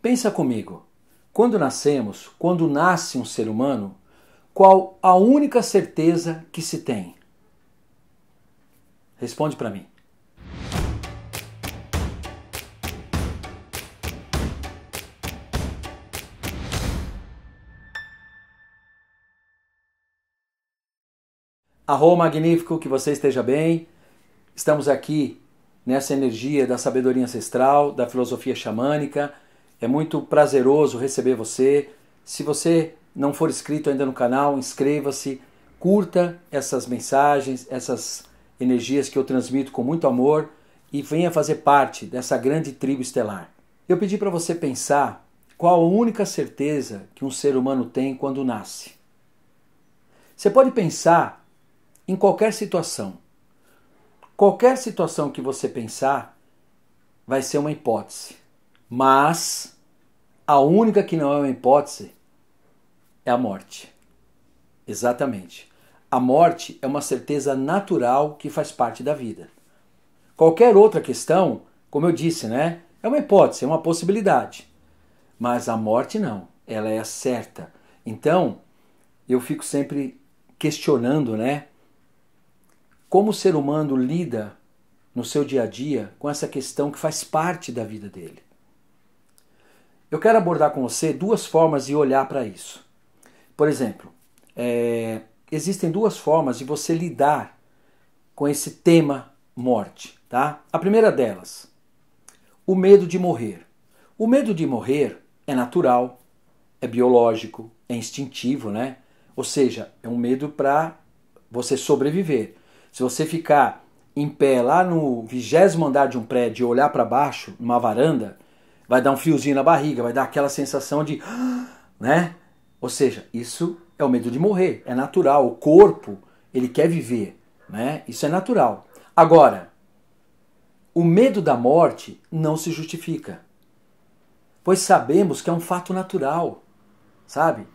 Pensa comigo, quando nascemos, quando nasce um ser humano, qual a única certeza que se tem? Responde para mim. Arro magnífico, que você esteja bem. Estamos aqui nessa energia da sabedoria ancestral, da filosofia xamânica. É muito prazeroso receber você. Se você não for inscrito ainda no canal, inscreva-se, curta essas mensagens, essas energias que eu transmito com muito amor e venha fazer parte dessa grande tribo estelar. Eu pedi para você pensar qual a única certeza que um ser humano tem quando nasce. Você pode pensar em qualquer situação. Qualquer situação que você pensar vai ser uma hipótese. Mas a única que não é uma hipótese é a morte. Exatamente. A morte é uma certeza natural que faz parte da vida. Qualquer outra questão, como eu disse, né, é uma hipótese, é uma possibilidade. Mas a morte não, ela é certa. Então, eu fico sempre questionando, né, como o ser humano lida no seu dia a dia com essa questão que faz parte da vida dele. Eu quero abordar com você duas formas de olhar para isso. Por exemplo, existem duas formas de você lidar com esse tema morte. Tá? A primeira delas, o medo de morrer. O medo de morrer é natural, é biológico, é instintivo, né? Ou seja, é um medo para você sobreviver. Se você ficar em pé lá no 20º andar de um prédio e olhar para baixo, numa varanda, vai dar um friozinho na barriga, vai dar aquela sensação de, né? Ou seja, isso é o medo de morrer, é natural. O corpo, ele quer viver, né? Isso é natural. Agora, o medo da morte não se justifica, pois sabemos que é um fato natural, sabe?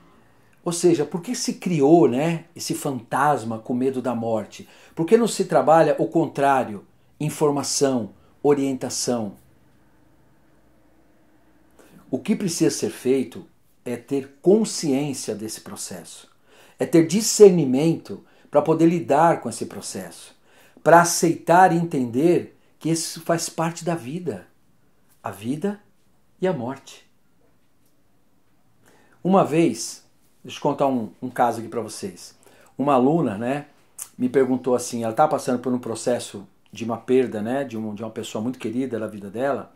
Ou seja, por que se criou, né, esse fantasma com medo da morte? Por que não se trabalha o contrário? Informação, orientação. O que precisa ser feito é ter consciência desse processo. É ter discernimento para poder lidar com esse processo. Para aceitar e entender que isso faz parte da vida. A vida e a morte. Uma vez, deixa eu contar um caso aqui para vocês. Uma aluna, né, me perguntou assim, ela estava passando por um processo de uma perda, né, de uma pessoa muito querida na vida dela,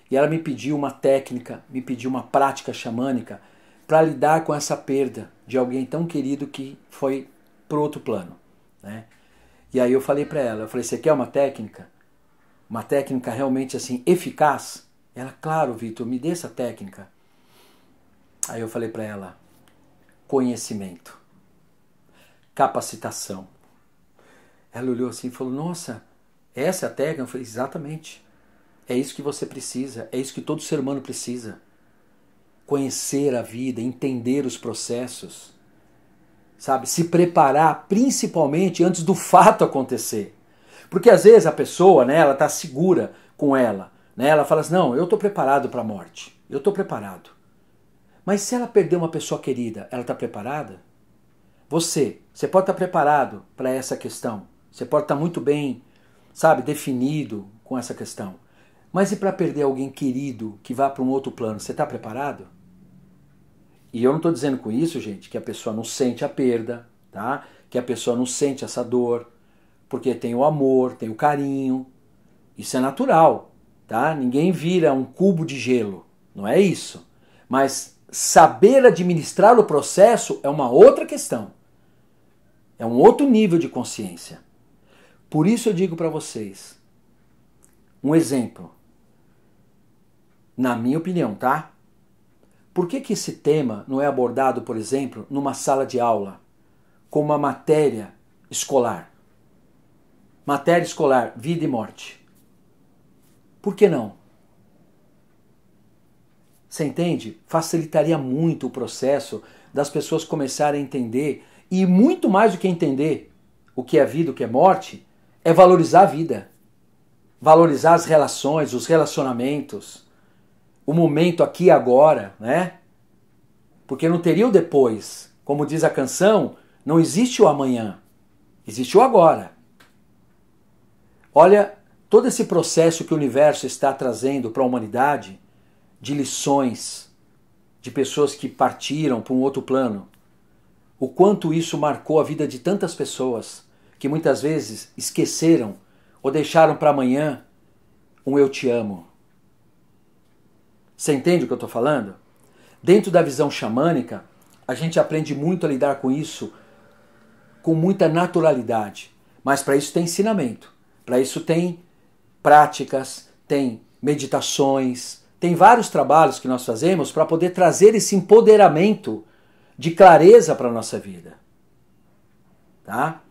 e ela me pediu uma técnica, me pediu uma prática xamânica para lidar com essa perda de alguém tão querido que foi para outro plano, né? E aí eu falei para ela, você quer uma técnica? Uma técnica realmente assim eficaz? Ela, claro, Vitor, me dê essa técnica. Aí eu falei para ela, conhecimento, capacitação. Ela olhou assim e falou, nossa, essa é a técnica? Eu falei, exatamente. É isso que você precisa, é isso que todo ser humano precisa. Conhecer a vida, entender os processos, sabe? Se preparar principalmente antes do fato acontecer. Porque às vezes a pessoa, né, ela está segura com ela, né? Ela fala assim, não, eu estou preparado para a morte, eu estou preparado. Mas se ela perder uma pessoa querida, ela está preparada? Você pode estar preparado para essa questão, você pode estar muito bem, sabe, definido com essa questão. Mas e para perder alguém querido que vá para um outro plano, você está preparado? E eu não estou dizendo com isso, gente, que a pessoa não sente a perda, tá? Que a pessoa não sente essa dor, porque tem o amor, tem o carinho. Isso é natural, tá? Ninguém vira um cubo de gelo, não é isso. Mas saber administrar o processo é uma outra questão. É um outro nível de consciência. Por isso eu digo para vocês, um exemplo, na minha opinião, tá? Por que esse tema não é abordado, por exemplo, numa sala de aula, como uma matéria escolar? Matéria escolar, vida e morte. Por que não? Você entende? Facilitaria muito o processo das pessoas começarem a entender, e muito mais do que entender o que é vida, o que é morte, é valorizar a vida. Valorizar as relações, os relacionamentos. o momento aqui e agora, né? Porque não teria o depois. Como diz a canção, não existe o amanhã, existe o agora. Olha todo esse processo que o universo está trazendo para a humanidade, de lições, de pessoas que partiram para um outro plano. O quanto isso marcou a vida de tantas pessoas que muitas vezes esqueceram ou deixaram para amanhã um eu te amo. Você entende o que eu estou falando? Dentro da visão xamânica, a gente aprende muito a lidar com isso com muita naturalidade. Mas para isso tem ensinamento, para isso tem práticas, tem meditações, tem vários trabalhos que nós fazemos para poder trazer esse empoderamento de clareza para a nossa vida. Tá?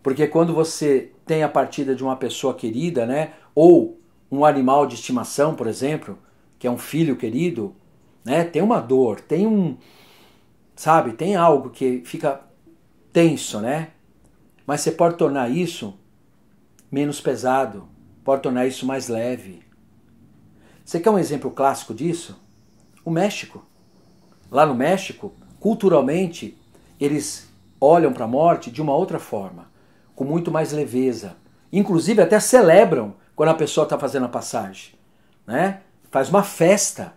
Porque quando você tem a partida de uma pessoa querida, né, ou um animal de estimação, por exemplo, que é um filho querido, né, tem uma dor, tem sabe, tem algo que fica tenso, né? Mas você pode tornar isso menos pesado, pode tornar isso mais leve. Você quer um exemplo clássico disso? O México. Lá no México, culturalmente, eles olham para a morte de uma outra forma, com muito mais leveza. Inclusive até celebram quando a pessoa está fazendo a passagem, né? Faz uma festa.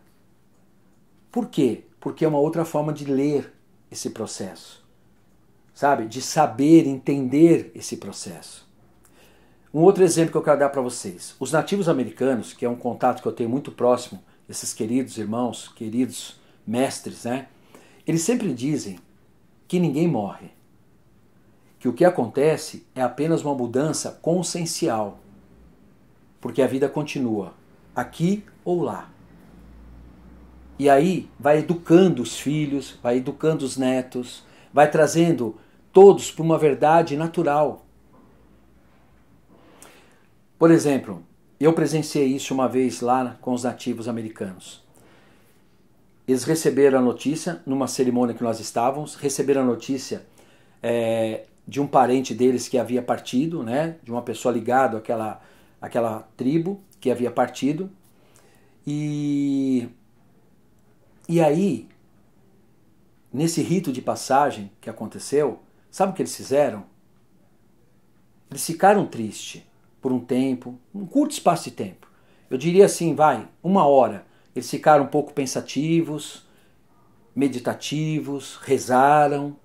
Por quê? Porque é uma outra forma de ler esse processo, sabe? De saber, entender esse processo. Um outro exemplo que eu quero dar para vocês. Os nativos americanos, que é um contato que eu tenho muito próximo, esses queridos irmãos, queridos mestres, né? Eles sempre dizem que ninguém morre. Que o que acontece é apenas uma mudança consciencial. Porque a vida continua, aqui ou lá. E aí vai educando os filhos, vai educando os netos, vai trazendo todos para uma verdade natural. Por exemplo, eu presenciei isso uma vez lá com os nativos americanos. Eles receberam a notícia, numa cerimônia que nós estávamos, receberam a notícia de um parente deles que havia partido, né, de uma pessoa ligada àquela tribo que havia partido. E aí, nesse rito de passagem que aconteceu, sabe o que eles fizeram? Eles ficaram tristes por um tempo, um curto espaço de tempo. Eu diria assim, 1 hora. Eles ficaram um pouco pensativos, meditativos, rezaram.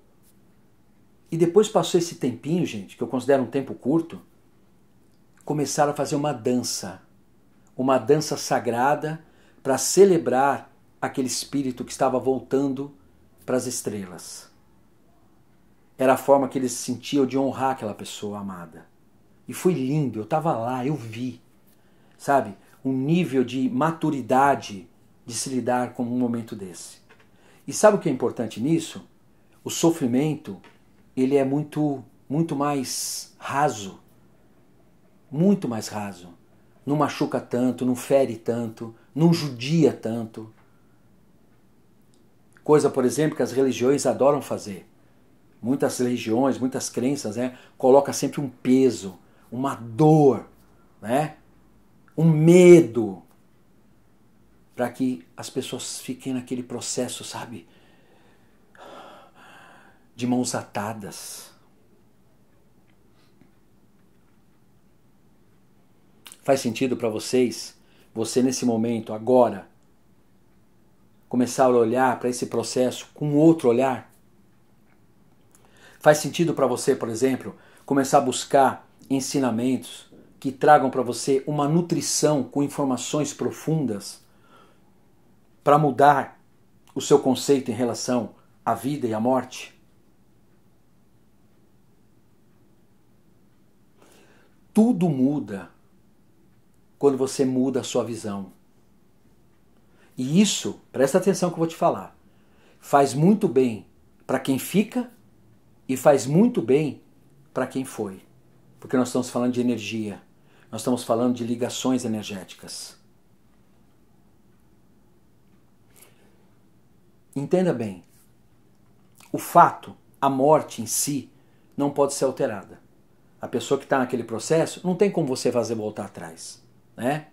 E depois passou esse tempinho, gente, que eu considero um tempo curto, começaram a fazer uma dança sagrada para celebrar aquele espírito que estava voltando para as estrelas. Era a forma que eles sentiam de honrar aquela pessoa amada. E foi lindo, eu estava lá, eu vi, sabe? Um nível de maturidade de se lidar com um momento desse. E sabe o que é importante nisso? O sofrimento, ele é muito mais raso. Muito mais raso. Não machuca tanto, não fere tanto, não judia tanto. Coisa, por exemplo, que as religiões adoram fazer. Muitas religiões, muitas crenças, né, colocam sempre um peso, uma dor, né, um medo, para que as pessoas fiquem naquele processo, sabe, de mãos atadas. Faz sentido para vocês, você nesse momento, agora, começar a olhar para esse processo com outro olhar? Faz sentido para você, por exemplo, começar a buscar ensinamentos que tragam para você uma nutrição com informações profundas para mudar o seu conceito em relação à vida e à morte? Tudo muda quando você muda a sua visão. E isso, presta atenção que eu vou te falar, faz muito bem para quem fica e faz muito bem para quem foi. Porque nós estamos falando de energia, nós estamos falando de ligações energéticas. Entenda bem, o fato, a morte em si, não pode ser alterada. A pessoa que está naquele processo, não tem como você fazer voltar atrás, né?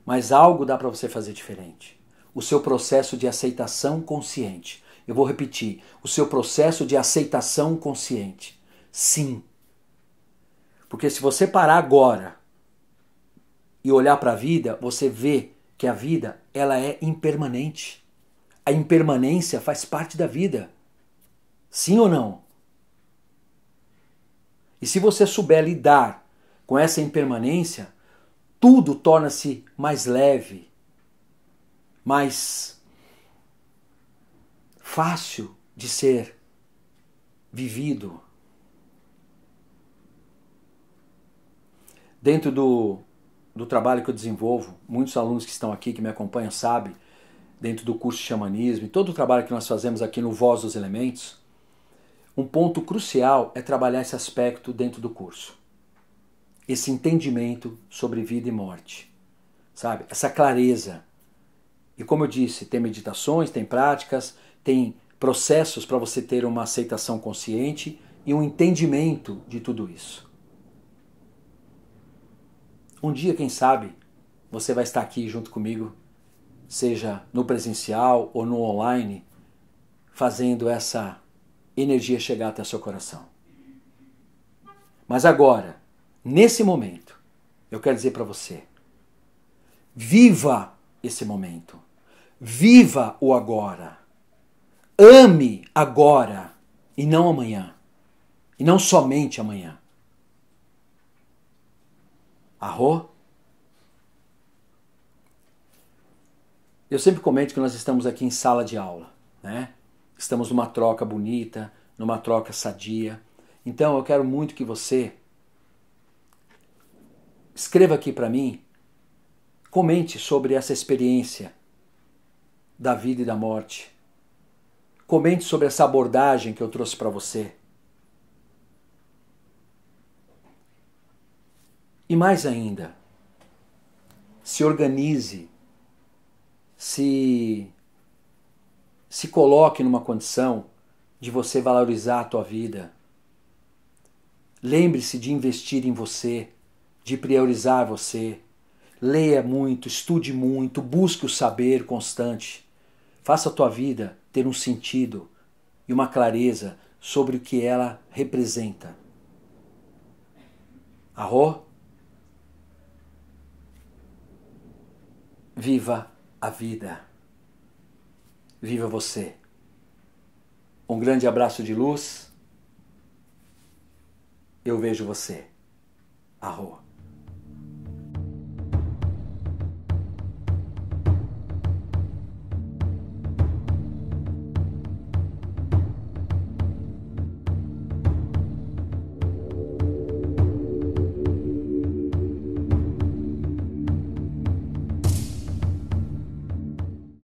mas algo dá para você fazer diferente. O seu processo de aceitação consciente. Eu vou repetir. O seu processo de aceitação consciente. Sim. Porque se você parar agora e olhar para a vida, você vê que a vida ela é impermanente. A impermanência faz parte da vida. Sim ou não? E se você souber lidar com essa impermanência, tudo torna-se mais leve, mais fácil de ser vivido. Dentro do trabalho que eu desenvolvo, muitos alunos que estão aqui, que me acompanham, sabem, dentro do curso de xamanismo e todo o trabalho que nós fazemos aqui no Voz dos Elementos, um ponto crucial é trabalhar esse aspecto dentro do curso. Esse entendimento sobre vida e morte, sabe? Essa clareza. E como eu disse, tem meditações, tem práticas, tem processos para você ter uma aceitação consciente e um entendimento de tudo isso. Um dia, quem sabe, você vai estar aqui junto comigo, seja no presencial ou no online, fazendo essa energia chegar até o seu coração. Mas agora, nesse momento, eu quero dizer para você, viva esse momento. Viva o agora. Ame agora e não amanhã. E não somente amanhã. Arro? Eu sempre comento que nós estamos aqui em sala de aula, né? Estamos numa troca bonita, numa troca sadia. Então eu quero muito que você escreva aqui para mim, comente sobre essa experiência da vida e da morte. Comente sobre essa abordagem que eu trouxe para você. E mais ainda, se organize, se coloque numa condição de você valorizar a tua vida. Lembre-se de investir em você, de priorizar você. Leia muito, estude muito, busque o saber constante. Faça a tua vida ter um sentido e uma clareza sobre o que ela representa. Arro? Viva a vida. Viva você. Um grande abraço de luz. Eu vejo você. Arro.